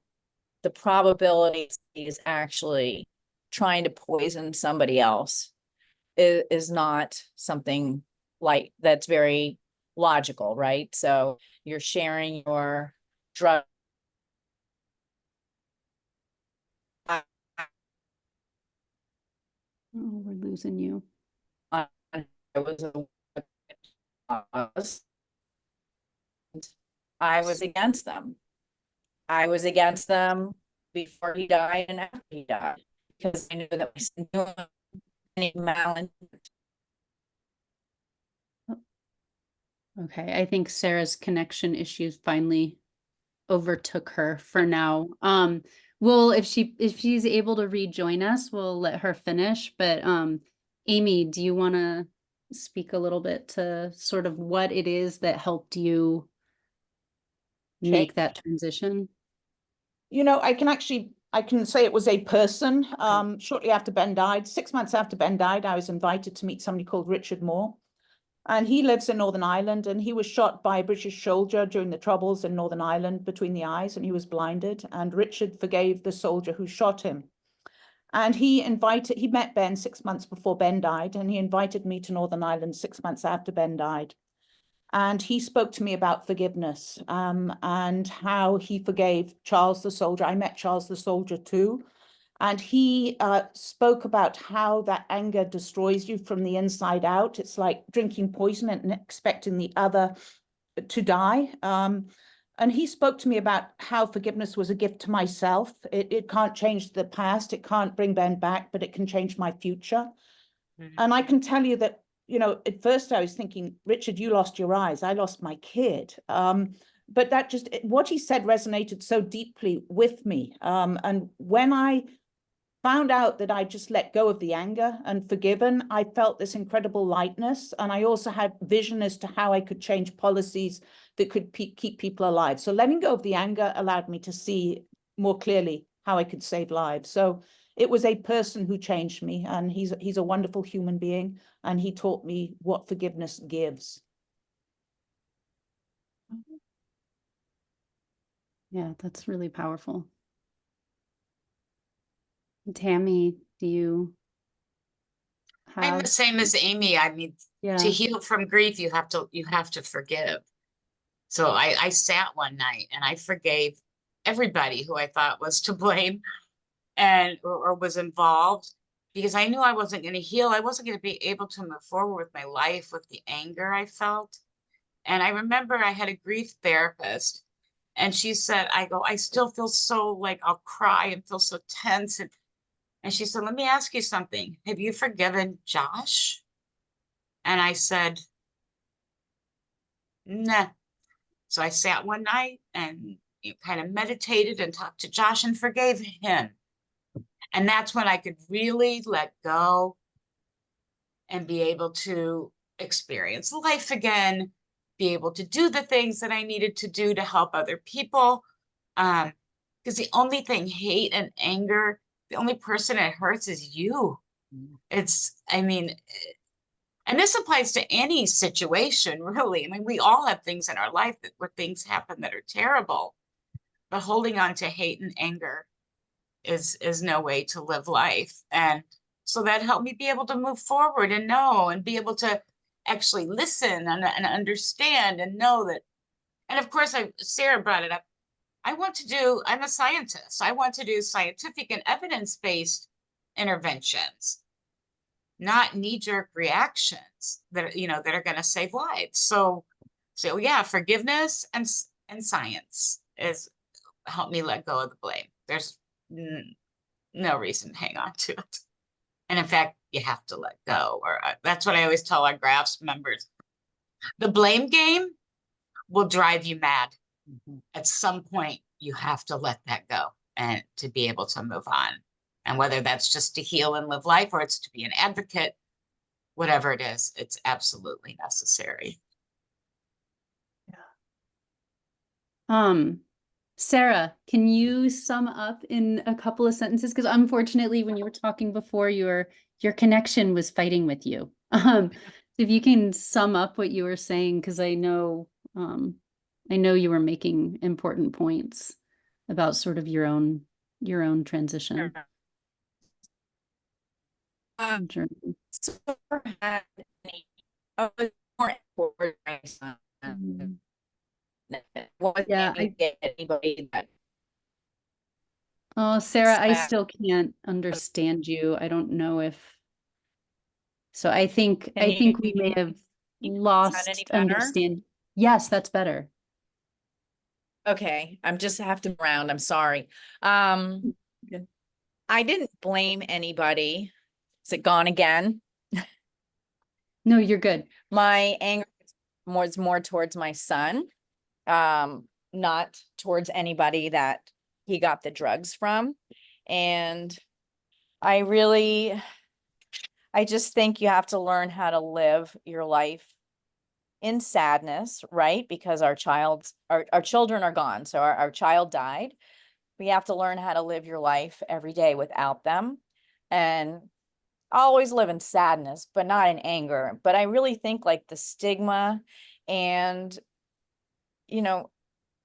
the probabilities is actually trying to poison somebody else is not something like that's very logical, right? So you're sharing your drug. Oh, we're losing you. I was against them. I was against them before he died and after he died because I knew that my son knew any malintent. Okay, I think Sarah's connection issues finally overtook her for now. Well, if she's able to rejoin us, we'll let her finish. But Amy, do you want to speak a little bit to sort of what it is that helped you make that transition? I can say it was a person. Shortly after Ben died, 6 months after Ben died, I was invited to meet somebody called Richard Moore. And he lives in Northern Ireland, and he was shot by a British soldier during the Troubles in Northern Ireland between the eyes, and he was blinded. And Richard forgave the soldier who shot him. And he met Ben 6 months before Ben died, and he invited me to Northern Ireland 6 months after Ben died. And he spoke to me about forgiveness and how he forgave Charles the soldier. I met Charles the soldier too. And he spoke about how that anger destroys you from the inside out. It's like drinking poison and expecting the other to die. And he spoke to me about how forgiveness was a gift to myself. It can't change the past. It can't bring Ben back, but it can change my future. And I can tell you that, at first I was thinking, Richard, you lost your eyes. I lost my kid. But what he said resonated so deeply with me. And when I found out that I just let go of the anger and forgiven, I felt this incredible lightness. And I also had vision as to how I could change policies that could keep people alive. So letting go of the anger allowed me to see more clearly how I could save lives. So it was a person who changed me, and he's a wonderful human being, and he taught me what forgiveness gives. Yeah, that's really powerful. Tammy, do you I'm have? the same as Amy. I mean, Yeah. to heal from grief, you have to forgive. So I sat one night and I forgave everybody who I thought was to blame or was involved, because I knew I wasn't going to heal. I wasn't going to be able to move forward with my life with the anger I felt. And I remember I had a grief therapist, and she said, I still feel so like I'll cry and feel so tense. And she said, let me ask you something. Have you forgiven Josh? And I said, nah. So I sat one night and kind of meditated and talked to Josh and forgave him. And that's when I could really let go and be able to experience life again, be able to do the things that I needed to do to help other people. Because the only thing, hate and anger, the only person it hurts is you. I mean, and this applies to any situation, really. I mean, we all have things in our life where things happen that are terrible, but holding on to hate and anger is no way to live life. And so that helped me be able to move forward and know and be able to actually listen and understand and know that. And of course, Sarah brought it up. I'm a scientist. I want to do scientific and evidence-based interventions, not knee-jerk reactions that are going to save lives. So yeah, forgiveness and science is helped me let go of the blame. There's no reason to hang on to it. And in fact, you have to let go. Or that's what I always tell our Grafts members. The blame game will drive you mad. At some point, you have to let that go and to be able to move on. And whether that's just to heal and live life, or it's to be an advocate, whatever it is, it's absolutely necessary. Sarah, can you sum up in a couple of sentences? Because unfortunately, when you were talking before, your connection was fighting with you. If you can sum up what you were saying, because I know you were making important points about sort of your own transition. Journey. So had any, I was more forward my son. Yeah, Get anybody that oh, Sarah, I Slack. still can't understand you. I don't know if. So I think Can we may have Is that lost any better? understand. Yes, that's better. Okay, I'm just have to round. I'm sorry. Good. I didn't blame anybody. Is it gone again? No, you're good. My anger was more towards my son, not towards anybody that he got the drugs from. And I just think you have to learn how to live your life in sadness, right? Because our children are gone. So our child died. We have to learn how to live your life every day without them. And always live in sadness, but not in anger. But I really think like the stigma and,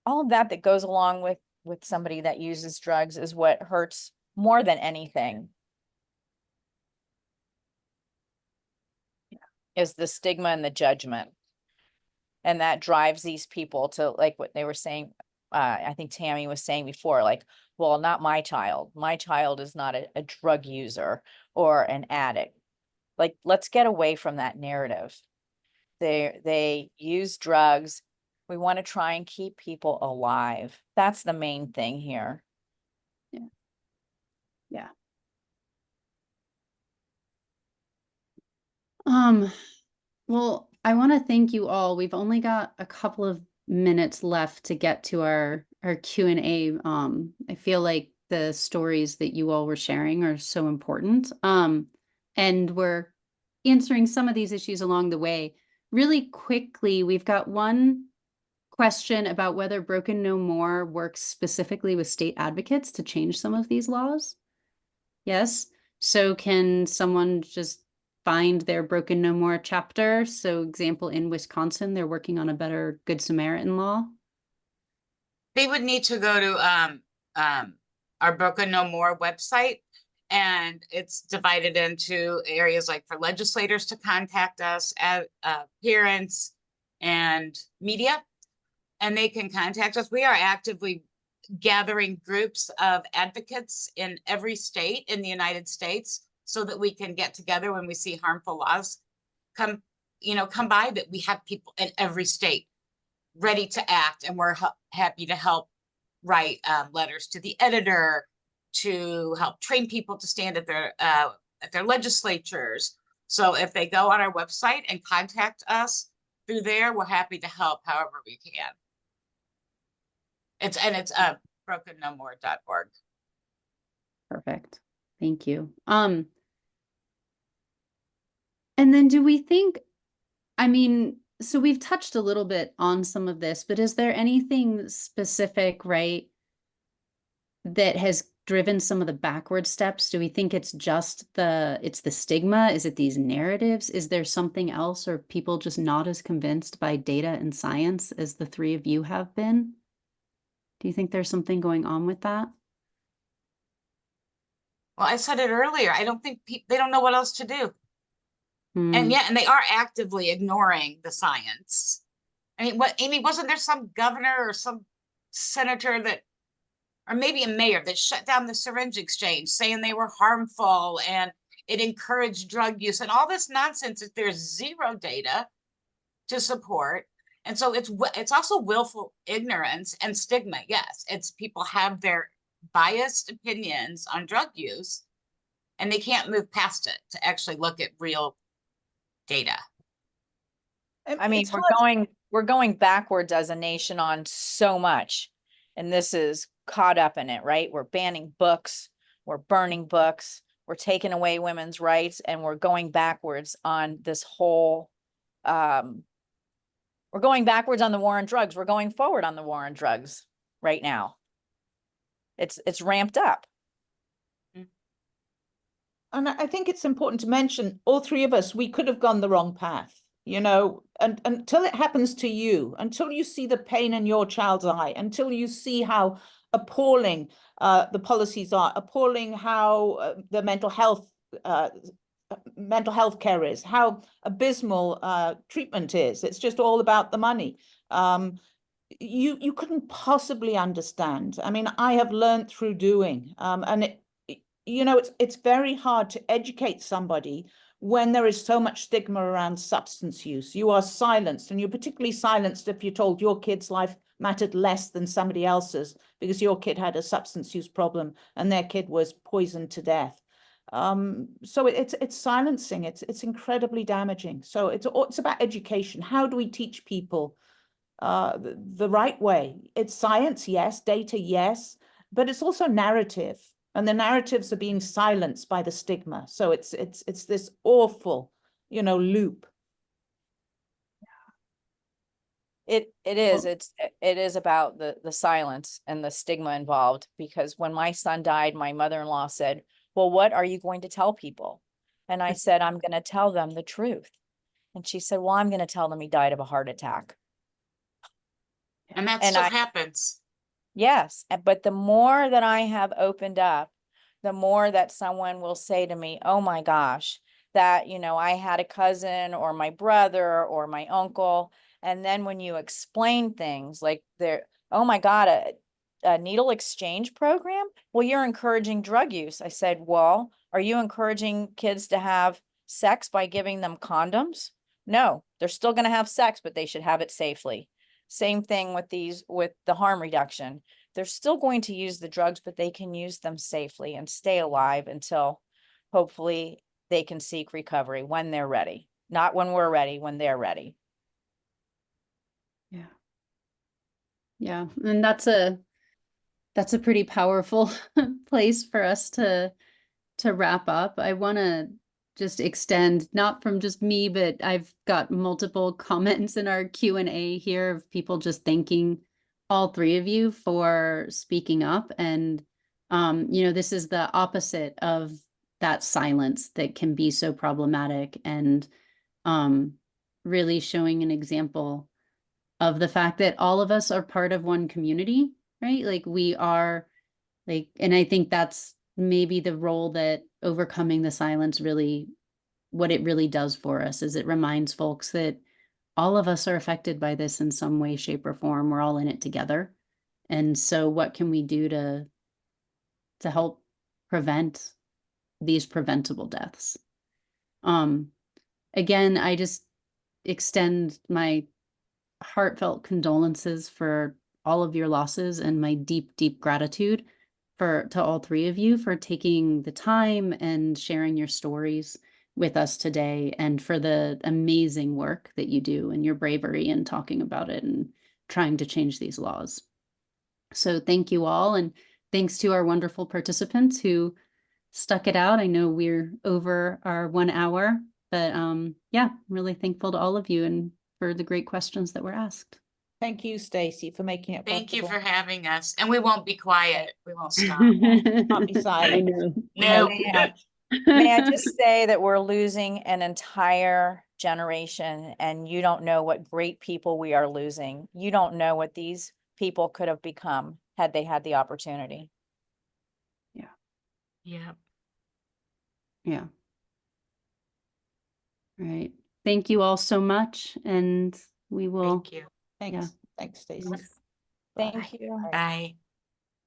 all of that goes along with somebody that uses drugs is what hurts more than anything. Is the stigma and the judgment. And that drives these people to, like what they were saying, I think Tammy was saying before, like, well, not my child. My child is not a drug user or an addict. Like, let's get away from that narrative. They use drugs. We want to try and keep people alive. That's the main thing here. Yeah. Well, I want to thank you all. We've only got a couple of minutes left to get to our Q&A. I feel like the stories that you all were sharing are so important. And we're answering some of these issues along the way. Really quickly, we've got one question about whether Broken No More works specifically with state advocates to change some of these laws. Yes. So can someone just find their Broken No More chapter? So example, in Wisconsin, they're working on a better Good Samaritan law. They would need to go to our Broken No More website, and it's divided into areas like for legislators to contact us, parents and media, and they can contact us. We are actively gathering groups of advocates in every state in the United States so that we can get together when we see harmful laws come by, that we have people in every state ready to act, and we're happy to help write letters to the editor, to help train people to stand at their legislatures. So if they go on our website and contact us through there, we're happy to help however we can. It's brokennomore.org. Perfect. Thank you. And then do we think, I mean, so we've touched a little bit on some of this, but is there anything specific, right, that has driven some of the backward steps? Do we think it's just it's the stigma? Is it these narratives? Is there something else, or people just not as convinced by data and science as the three of you have been? Do you think there's something going on with that? Well, I said it earlier. I don't think they don't know what else to do. And they are actively ignoring the science. I mean, Amy, wasn't there some governor or some senator that, or maybe a mayor, that shut down the syringe exchange, saying they were harmful and it encouraged drug use and all this nonsense that there's zero data to support? And so it's also willful ignorance and stigma. Yes, it's people have their biased opinions on drug use, and they can't move past it to actually look at real data. I mean, we're going backwards as a nation on so much, and this is caught up in it, right? We're banning books, we're burning books, we're taking away women's rights, and we're going backwards on this whole, we're going backwards on the war on drugs. We're going forward on the war on drugs right now. It's ramped up. And I think it's important to mention, all three of us, we could have gone the wrong path, you know, and until it happens to you, until you see the pain in your child's eye, until you see how appalling the policies are, appalling how the mental health care is, how abysmal treatment is. It's just all about the money. You couldn't possibly understand. I mean, I have learned through doing, and you know, it's very hard to educate somebody when there is so much stigma around substance use. You are silenced, and you're particularly silenced if you're told your kid's life mattered less than somebody else's because your kid had a substance use problem and their kid was poisoned to death. So it's silencing. It's incredibly damaging. So it's about education. How do we teach people the right way? It's science, yes, data, yes, but it's also narrative. And the narratives are being silenced by the stigma. So it's this awful, you know, loop. It is about the silence and the stigma involved, because when my son died, my mother-in-law said, well, what are you going to tell people? And I said, I'm going to tell them the truth. And she said, well, I'm going to tell them he died of a heart attack. And that still happens. Yes, but the more that I have opened up, the more that someone will say to me, oh my gosh, that, you know, I had a cousin or my brother or my uncle. And then when you explain things like oh my God, a needle exchange program? Well, you're encouraging drug use. I said, well, are you encouraging kids to have sex by giving them condoms? No, they're still going to have sex, but they should have it safely. Same thing with the harm reduction. They're still going to use the drugs, but they can use them safely and stay alive until hopefully they can seek recovery when they're ready. Not when we're ready, when they're ready. Yeah. Yeah. And that's a pretty powerful place for us to wrap up. I want to just extend, not from just me, but I've got multiple comments in our Q&A here of people just thanking all three of you for speaking up. And, you know, this is the opposite of that silence that can be so problematic, and really showing an example of the fact that all of us are part of one community, right? Like we are, like, and I think that's maybe the role that overcoming the silence really, what it really does for us is it reminds folks that all of us are affected by this in some way, shape, or form. We're all in it together. And so what can we do to help prevent these preventable deaths? Again, I just extend my heartfelt condolences for all of your losses and my deep, deep gratitude to all three of you for taking the time and sharing your stories with us today, and for the amazing work that you do and your bravery in talking about it and trying to change these laws. So thank you all, and thanks to our wonderful participants who stuck it out. I know we're over our 1 hour, but yeah, I'm really thankful to all of you and for the great questions that were asked. Thank you, Stacey, for making it Thank you possible. for having us, and we won't be quiet. We won't stop. Can't be silent. I know. No. May I just say that we're losing an entire generation, and you don't know what great people we are losing. You don't know what these people could have become had they had the opportunity. Yeah. Yeah. Right. Thank you all so much, and we will. Thank you. Thanks. Yeah. Thanks, Stacey. Thank you. Bye.